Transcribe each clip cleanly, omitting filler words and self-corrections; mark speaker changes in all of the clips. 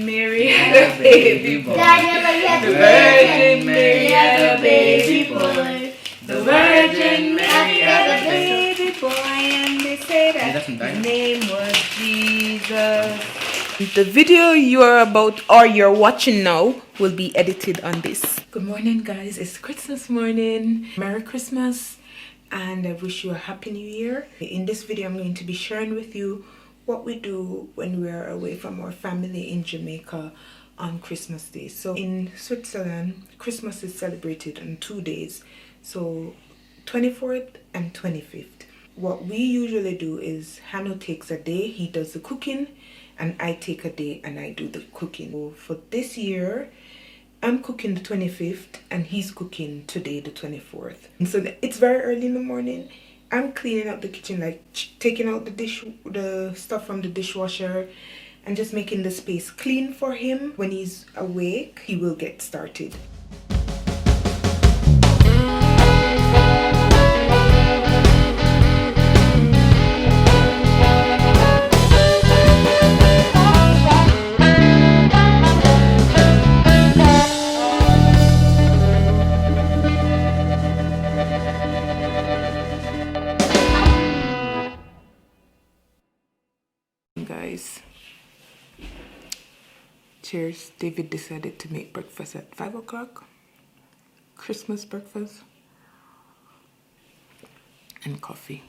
Speaker 1: Mary had a baby boy. The Virgin Mary had a baby boy. The Virgin Mary had a baby boy, and they said that his name was Jesus. The video you are about or you're watching now will be edited on this. Good morning, guys. It's Christmas morning. Merry Christmas, and I wish you a happy new year. In this video, I'm going to be sharing with you what we do when we're away from our family in Jamaica on Christmas Day. So in Switzerland, Christmas is celebrated on 2 days, so 24th and 25th. What we usually do is Hano takes a day, he does the cooking, and I take a day and I do the cooking. So for this year, I'm cooking the 25th and he's cooking today the 24th. And so it's very early in the morning. I'm cleaning up the kitchen, like taking out the stuff from the dishwasher and just making the space clean for him. When he's awake, he will get started. Guys, cheers. David decided to make breakfast at 5 o'clock. Christmas breakfast and coffee.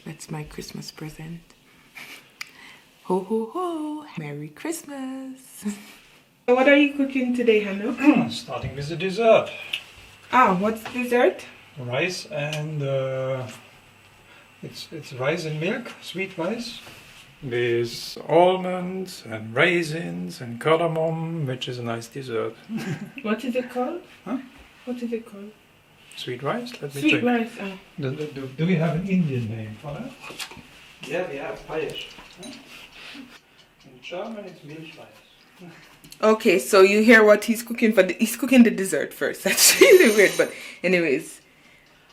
Speaker 1: That's my Christmas present. Ho ho ho! Merry Christmas! What are you cooking today, Hannah?
Speaker 2: Starting with the dessert.
Speaker 1: Ah, what's dessert?
Speaker 2: Rice and it's rice and milk, sweet rice, with almonds and raisins and cardamom, which is a nice dessert.
Speaker 1: What is it called?
Speaker 2: Huh?
Speaker 1: What is it called?
Speaker 2: Sweet rice? Let me
Speaker 1: Sweet
Speaker 2: check.
Speaker 1: rice.
Speaker 2: Do we have an Indian name for that? Yeah, we have Payesh. Huh? In German it's Milchreis.
Speaker 1: Okay, so you hear what he's cooking for. He's cooking the dessert first. That's really weird, but anyways.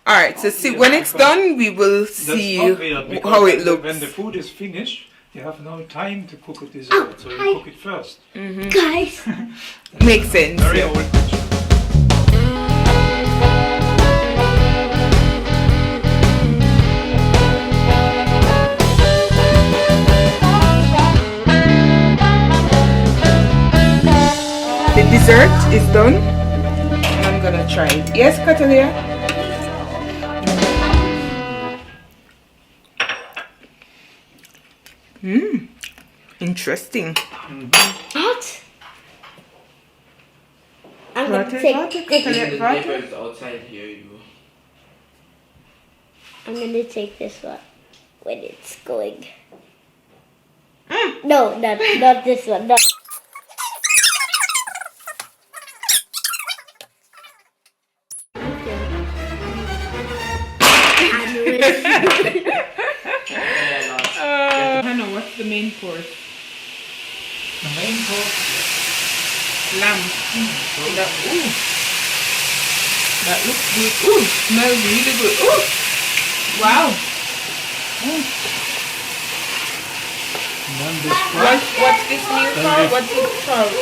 Speaker 1: Alright, so see, when it's done, we will see how it looks.
Speaker 2: When the food is finished, you have no time to cook a dessert, so you cook it first.
Speaker 3: Guys!
Speaker 1: Makes sense.
Speaker 2: Very
Speaker 1: Yeah.
Speaker 2: old picture.
Speaker 1: The dessert is done. And I'm gonna try it. Yes, Catalia? Interesting.
Speaker 3: What? I'm gonna
Speaker 1: Warte,
Speaker 3: take.
Speaker 1: warte, Catalia, warte.
Speaker 4: Outside here, you.
Speaker 3: I'm gonna take this one when it's going. No, not this one. No.
Speaker 1: Hannah, what's the main course?
Speaker 2: The main course.
Speaker 1: Lamb. That looks good. Ooh, smells really good. Ooh, wow.
Speaker 2: And then this
Speaker 1: What's this meal called? What's it called?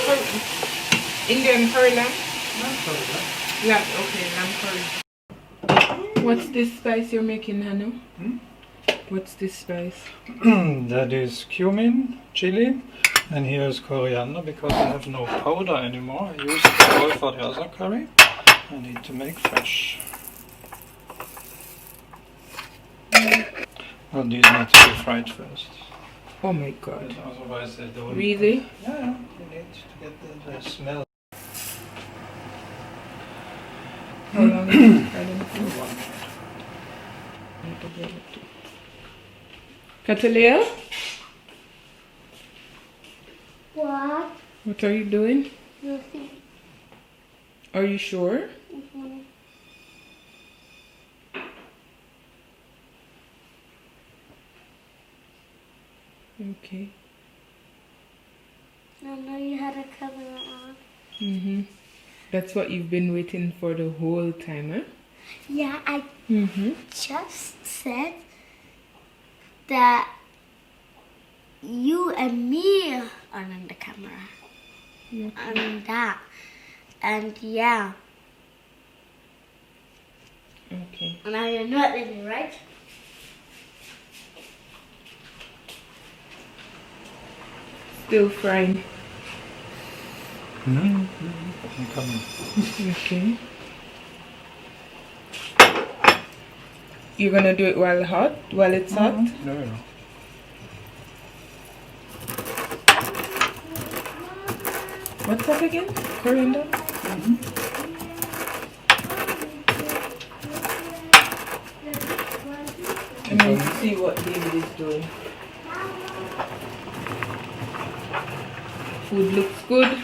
Speaker 1: Indian curry lamb? Lamb. Okay, lamb curry. What's this spice you're making, Hannah? What's this spice?
Speaker 2: That is cumin, chili, and here is coriander because I have no powder anymore. I use it all for the other curry. I need to make fresh. Well, these need to be fried first.
Speaker 1: Oh my god.
Speaker 2: But otherwise they don't.
Speaker 1: Really?
Speaker 2: Yeah, you need to get the smell.
Speaker 1: How long is it? I don't know. Catalia?
Speaker 3: What?
Speaker 1: What are you doing?
Speaker 3: Nothing.
Speaker 1: Are you sure? Okay.
Speaker 3: No, you had a camera on.
Speaker 1: That's what you've been waiting for the whole time, huh?
Speaker 3: Yeah, I just said that you and me are on the camera. and that. And yeah.
Speaker 1: Okay.
Speaker 3: Now you're not living, right?
Speaker 1: Still frying.
Speaker 2: I'm coming.
Speaker 1: Okay. You're gonna do it while it's hot?
Speaker 2: No.
Speaker 1: What's that again? Coriander? I'm going to see what David is doing. Food looks good.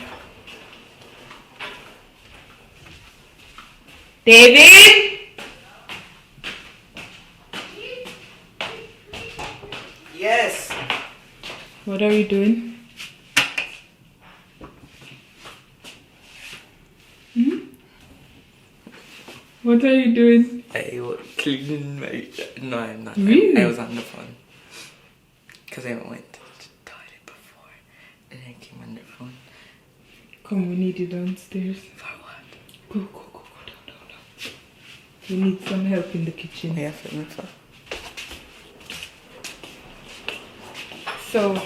Speaker 1: David!
Speaker 4: Yes.
Speaker 1: What are you doing? What are you doing?
Speaker 4: I was cleaning my... No, I'm not.
Speaker 1: Really?
Speaker 4: I was on the phone. Because I went to the toilet before. And I came on the phone.
Speaker 1: Come, we need you downstairs.
Speaker 4: For what?
Speaker 1: Go down. We need some help in the kitchen.
Speaker 4: Yeah, for me.
Speaker 1: So,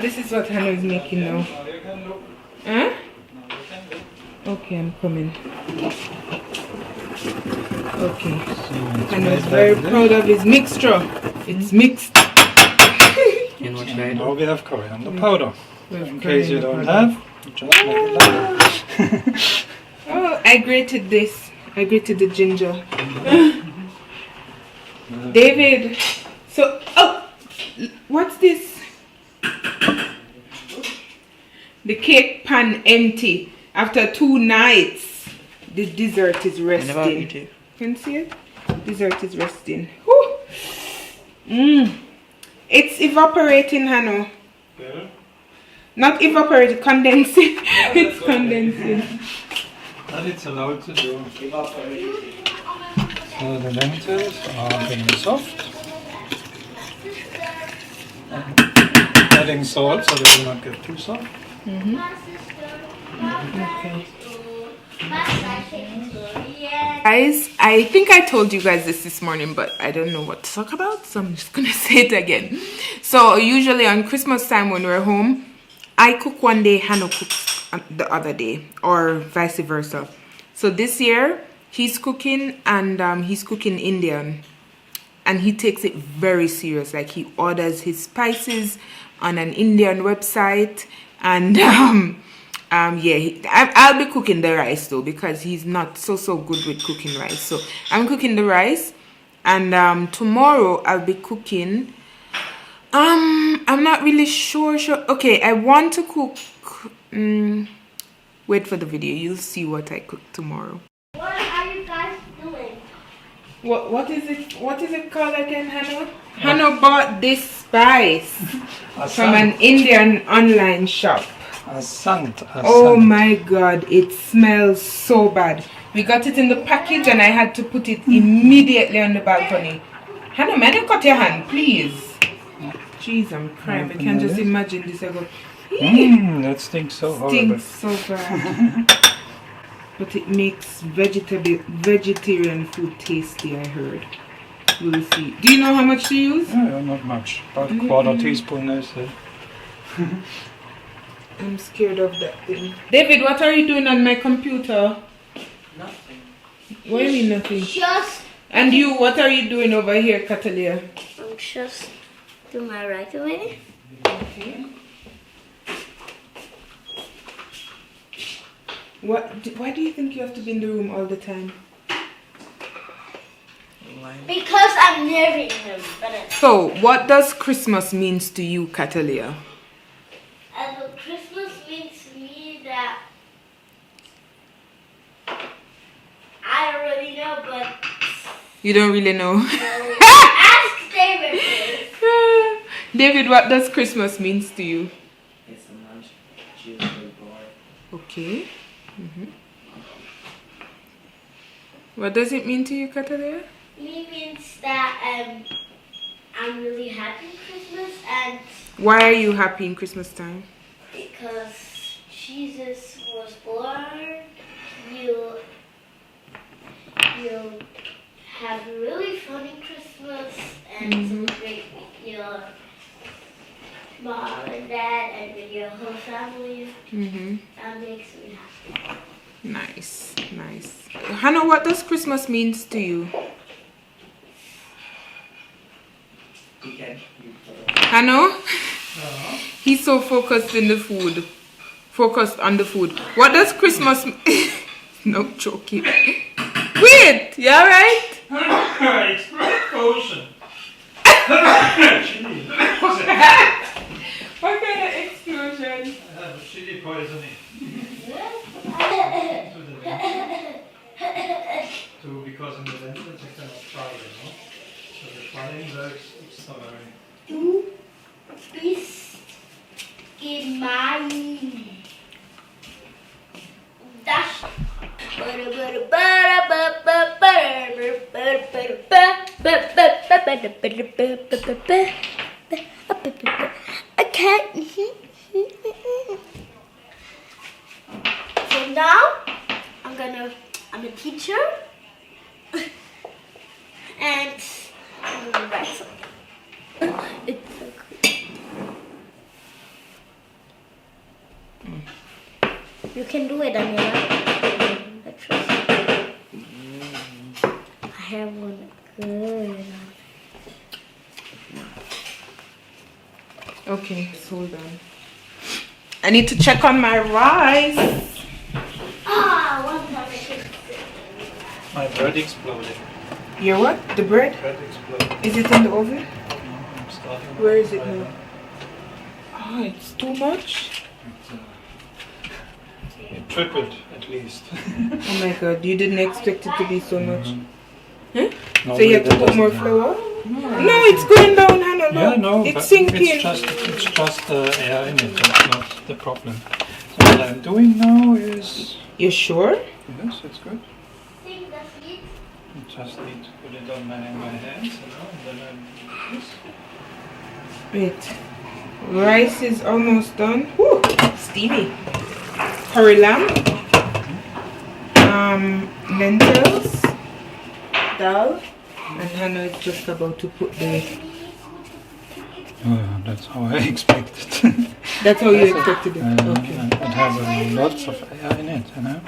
Speaker 1: this is what Hannah is making now. Huh? Okay, I'm coming. Okay. Hannah is very proud of his mixture. It's mixed.
Speaker 4: And what should I do?
Speaker 2: Now we have coriander powder. In case you don't have, just make it like that.
Speaker 1: Oh, I grated this. I grated the ginger. David, so, what's this? The cake pan empty. After 2 nights, the dessert is
Speaker 4: I never
Speaker 1: resting.
Speaker 4: eat it.
Speaker 1: Can you see it? Dessert is resting. Whew. It's evaporating, Hannah.
Speaker 2: Yeah.
Speaker 1: Not evaporating, condensing. It's condensing.
Speaker 2: That it's allowed to do. So the lentils are getting soft. Adding salt so they will not get too soft.
Speaker 1: Okay. Guys, I think I told you guys this morning, but I don't know what to talk about, so I'm just gonna say it again. So usually on Christmas time when we're home, I cook one day, Hannah cooks the other day, or vice versa. So this year he's cooking, and he's cooking Indian, and he takes it very serious. Like, he orders his spices on an Indian website, and yeah, I'll be cooking the rice though, because he's not so good with cooking rice. So I'm cooking the rice, and tomorrow I'll be cooking. I'm not really sure. Okay, I want to cook. Wait for the video. You'll see what I cook tomorrow.
Speaker 3: What are you guys doing?
Speaker 1: What is it? What is it called again, Hannah? Hannah bought this spice from an Indian online shop. Oh my god, it smells so bad. We got it in the package and I had to put it immediately on the balcony. Hannah, may I cut your hand, please? Jeez, I'm crying. I can just imagine this. I go,
Speaker 2: that stinks so horrible.
Speaker 1: stinks so bad. But it makes vegetarian food tasty, I heard. We'll see. Do you know how much to use?
Speaker 2: No, not much. About a quarter teaspoon, I said.
Speaker 1: I'm scared of that thing. David, what are you doing on my computer?
Speaker 4: Nothing.
Speaker 1: What do you mean nothing?
Speaker 3: Just.
Speaker 1: And you, what are you doing over here, Catalia?
Speaker 3: I'm just doing my right away.
Speaker 1: Okay. Why do you think you have to be in the room all the time?
Speaker 4: Why?
Speaker 3: Because I'm never in them.
Speaker 1: So, what does Christmas means to you, Catalia?
Speaker 3: Christmas means to me that I don't really know, but
Speaker 1: You don't really know.
Speaker 3: ask David first.
Speaker 1: David, what does Christmas means to you?
Speaker 4: It's a lunch. Jesus was born.
Speaker 1: Okay. What does it mean to you, Catalia?
Speaker 3: It means that I'm really happy Christmas, and
Speaker 1: Why are you happy in Christmas time?
Speaker 3: because Jesus was born, you have a really funny Christmas and celebrate with your mom and dad and with your whole family. That makes me happy.
Speaker 1: Nice, nice. Hannah, what does Christmas means to you? Hannah? He's so focused in the food. Focused on the food. What does Christmas no joking. Wait, you alright?
Speaker 2: Explosion. Chili.
Speaker 1: What kind of explosion?
Speaker 2: Chili poisoning. Because in the dentist you cannot try, you know. So the planning works extra very.
Speaker 3: Du bist gemein. Das. Okay. So now I'm a teacher and I'm gonna write something. It's so cool. You can do it, Danelle. I trust you. I have one good.
Speaker 1: Okay, hold on. I need to check on my rice.
Speaker 3: One time I could.
Speaker 2: My bread exploded.
Speaker 1: Your what? The bread?
Speaker 2: Bread exploded.
Speaker 1: Is it in the oven?
Speaker 2: No, I'm starting.
Speaker 1: Where is it now? Oh, it's too much.
Speaker 2: It tripled at least.
Speaker 1: Oh my god, you didn't expect it to be so much. Huh? So
Speaker 2: Normally
Speaker 1: you have to
Speaker 2: that
Speaker 1: put more
Speaker 2: doesn't
Speaker 1: flour? No, it's going down, Hannah.
Speaker 2: Yeah,
Speaker 1: Look.
Speaker 2: no,
Speaker 1: It's
Speaker 2: but
Speaker 1: sinking.
Speaker 2: it's just air in it. That's not the problem. So what I'm doing now is
Speaker 1: You sure?
Speaker 2: yes, it's good.
Speaker 3: Sing the seed.
Speaker 2: I just need to put it on my hands, you know, and then I do this.
Speaker 1: Wait. Rice is almost done. Woo, steamy. Curry lamb. Lentils. Dal. And Hannah is just about to put the...
Speaker 2: Oh, yeah, that's how I expected.
Speaker 1: That's how you expected it.
Speaker 2: And
Speaker 1: Okay.
Speaker 2: it has lots of air in it, you know.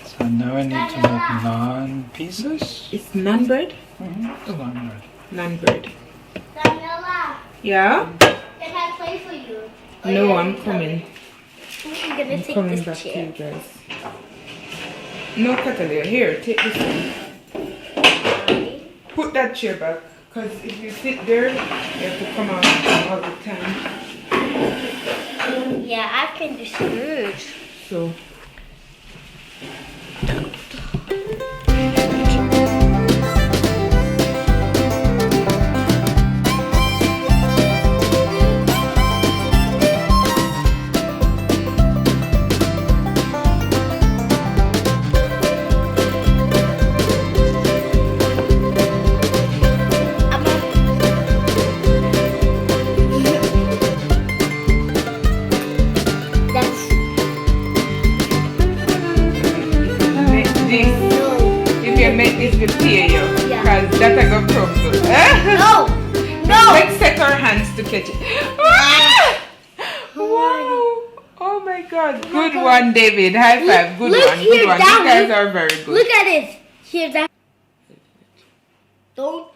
Speaker 2: So now I need to make naan pieces.
Speaker 1: It's Nan Bread?
Speaker 2: It's naan bread.
Speaker 1: Nan Bread.
Speaker 3: Daniela,
Speaker 1: Yeah?
Speaker 3: can I play for you? Or
Speaker 1: No,
Speaker 3: you
Speaker 1: I'm
Speaker 3: have to
Speaker 1: coming.
Speaker 3: come? I'm gonna
Speaker 1: I'm
Speaker 3: take
Speaker 1: coming
Speaker 3: this
Speaker 1: back to you
Speaker 3: chair.
Speaker 1: guys. No, Catalina. Here, take this one. Put that chair back. Because if you sit there, you have to come out all the time.
Speaker 3: Yeah, I can do good.
Speaker 1: So... That I got crumbled.
Speaker 3: No! No!
Speaker 1: Let's set our hands to catch it. Ah! Wow! Oh my god. Good one, David. High five. Good
Speaker 3: Look
Speaker 1: one.
Speaker 3: here,
Speaker 1: Good one.
Speaker 3: down.
Speaker 1: You guys are very good.
Speaker 3: Look at it. Here, that. Don't.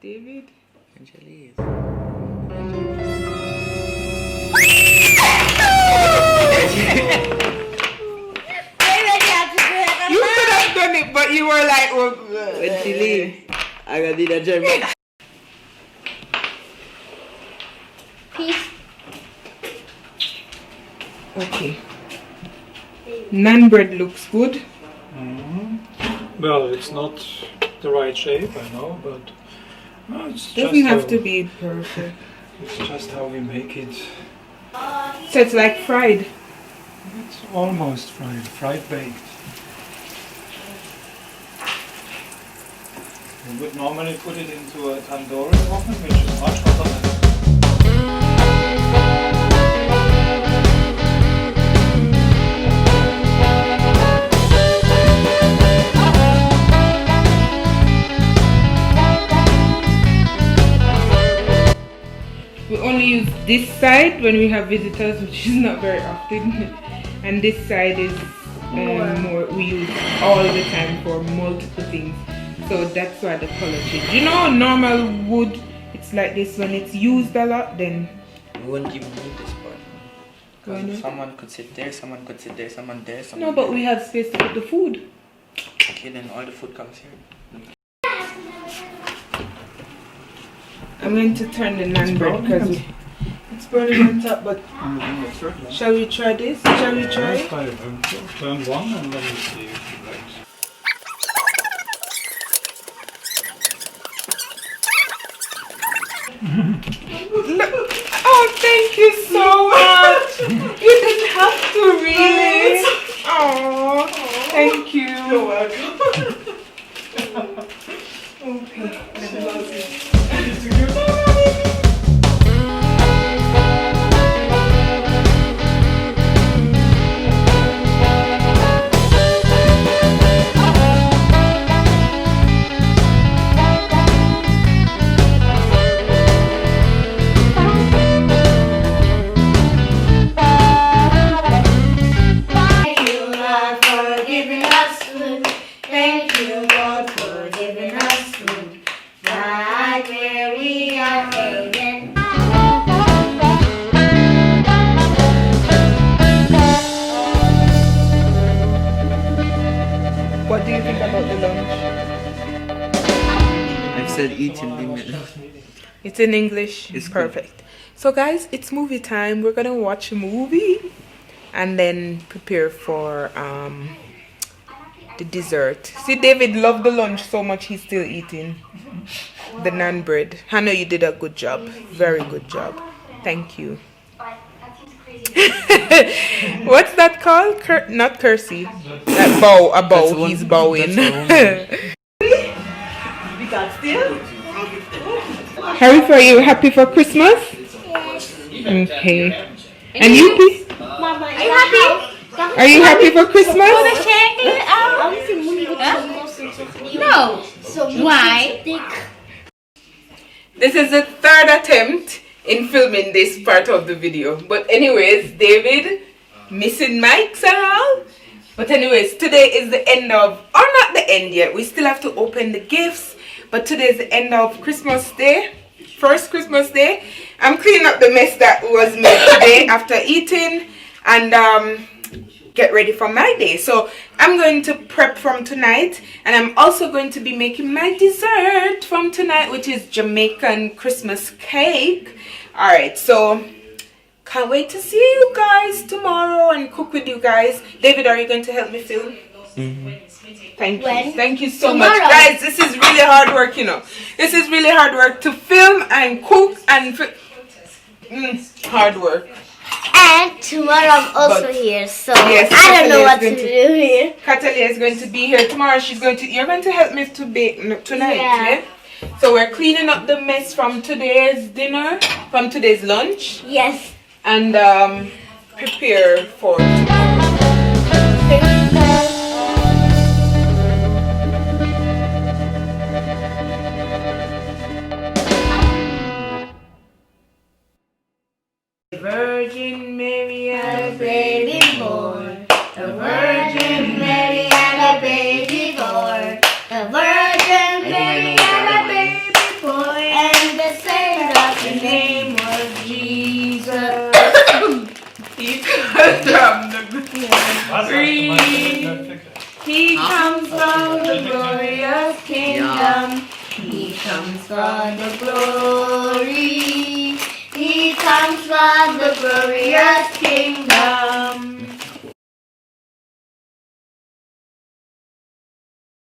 Speaker 1: David.
Speaker 4: Angelique.
Speaker 1: You could have done it, but you were like, oh,
Speaker 4: When she leaves, I gotta need a German.
Speaker 3: Peace.
Speaker 1: okay. Nan bread looks good.
Speaker 2: Well, it's not the right shape, I know, but no, it's
Speaker 1: Doesn't
Speaker 2: just
Speaker 1: have
Speaker 2: how,
Speaker 1: to be perfect.
Speaker 2: It's just how we make it.
Speaker 1: So it's like fried.
Speaker 2: It's almost fried baked. We would normally put it into a tandoori oven, which is much hotter than
Speaker 1: this side when we have visitors, which is not very often, and this side is more we use all the time for multiple things. So that's why the color change. You know, normal wood, it's like this when it's used a lot. Then
Speaker 4: we wouldn't even need this part. Because someone could sit there, someone could sit there, someone there, someone
Speaker 1: no, but
Speaker 4: there.
Speaker 1: we have space to put the food.
Speaker 4: Okay, then all the food comes here.
Speaker 1: I'm going to turn the Nan Bread because it's burning on top. But shall we try this? Shall we try it?
Speaker 2: Turn one and then we see if it breaks.
Speaker 1: Oh, thank you so much. You didn't have to really. Oh, thank you. You're welcome. Okay. What do you think about the lunch?
Speaker 4: I've said eat in the middle.
Speaker 1: It's in English.
Speaker 4: It's
Speaker 1: perfect. Good. So guys, it's movie time. We're gonna watch a movie and then prepare for the dessert. See, David loved the lunch so much he's still eating the Nan Bread. I know you did a good job. Very good job. Thank you. What's that called? Not curtsy. That bow. A bow. He's bowing. Harry, are you happy for Christmas? Okay. And you, please?
Speaker 3: Mama, are you happy?
Speaker 1: Are you happy for Christmas?
Speaker 3: No. So why?
Speaker 1: This is the third attempt in filming this part of the video. But anyways, David missing mics and all. But anyways, today is the end of, or not the end yet. We still have to open the gifts. But today is the end of Christmas Day. First Christmas Day. I'm cleaning up the mess that was made today after eating. And get ready for my day. So I'm going to prep from tonight. And I'm also going to be making my dessert from tonight, which is Jamaican Christmas cake. Alright, so can't wait to see you guys tomorrow and cook with you guys. David, are you going to help me film? Thank you. Thank you so much. Guys, this is really hard work, you know. This is really hard work to film and cook and hard work.
Speaker 3: And tomorrow I'm also here, so
Speaker 1: yes,
Speaker 3: I don't know what to do here.
Speaker 1: Catalia is going to be here tomorrow. You're going to help me to bake tonight, yeah? So we're cleaning up the mess from today's dinner, from today's lunch.
Speaker 3: Yes.
Speaker 1: And prepare for tomorrow. Virgin Mary had a baby boy. The Virgin Mary had a baby boy.
Speaker 3: The Virgin Mary had a baby boy, and the saint of the name was Jesus.
Speaker 1: He comes from the green. He comes from the glorious kingdom. He comes from the glory. He comes from the glorious kingdom.